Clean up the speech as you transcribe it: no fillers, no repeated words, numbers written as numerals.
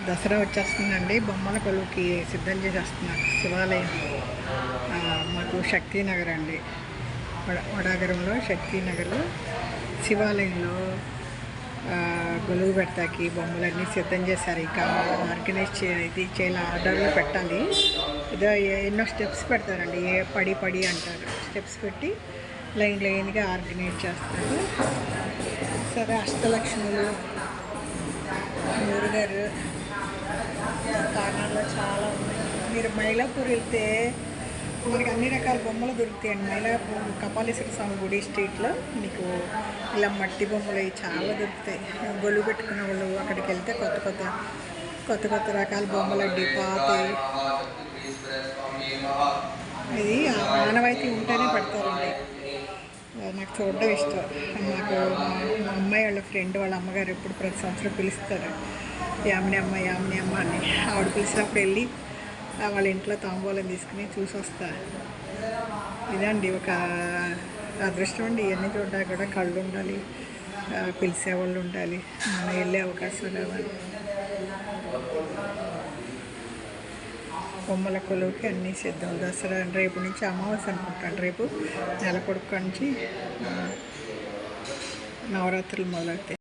దసరా వచ్చేస్తుందండి. బొమ్మల కొలువుకి సిద్ధం చేసేస్తున్నారు శివాలయం. మాకు శక్తినగర్ అండి, వడాగరంలో శక్తినగర్ శివాలయంలో గొలువు పెడతాకి బొమ్మలన్నీ సిద్ధం చేశారు. ఇంకా ఆర్గనైజ్ చేయాలి, ఆర్డర్లో పెట్టాలి. ఇదో ఎన్నో స్టెప్స్ పెడతారండి, పడి అంటారు. స్టెప్స్ పెట్టి లైన్గా ఆర్గనైజ్ చేస్తారు. సరే, అష్టలక్ష్ములు, మురుగరు కారణాల్లో చాలా ఉన్నాయి. మీరు మైలాపూర్ వెళ్తే మనకి అన్ని రకాల బొమ్మలు దొరుకుతాయండి. మైలాపూర్ కపాలీశ్వర స్వామి గుడి స్ట్రీట్లో మీకు ఇలా మట్టి బొమ్మలు చాలా దొరుకుతాయి. గొలువు పెట్టుకున్న వాళ్ళు అక్కడికి వెళ్తే కొత్త రకాల బొమ్మలు అండి. పాతవి ఇది ఆనవాయితీ ఉంటేనే పెడతారండి. నాకు చూడడం ఇష్టం. నాకు మా అమ్మాయి వాళ్ళ ఫ్రెండ్ వాళ్ళ అమ్మగారు ఎప్పుడు ప్రతి సంవత్సరం పిలుస్తారు, యామిని అమ్మ అని. ఆవిడ పిలిచినప్పుడు వెళ్ళి వాళ్ళ ఇంట్లో తాంబూలం తీసుకుని చూసి వస్తా. ఇదండి ఒక అదృష్టం అండి. ఇవన్నీ చూడడానికి కూడా కళ్ళు ఉండాలి, పిలిచేవాళ్ళు ఉండాలి, మనం వెళ్ళే అవకాశం రావాలి. బొమ్మల కొలువుకి అన్నీ సిద్ధం. దసరా రేపు నుంచి అమావాస్య అనుకుంటాను. రేపు నెల పొడుపు నుంచి నవరాత్రులు మొదలవుతాయి.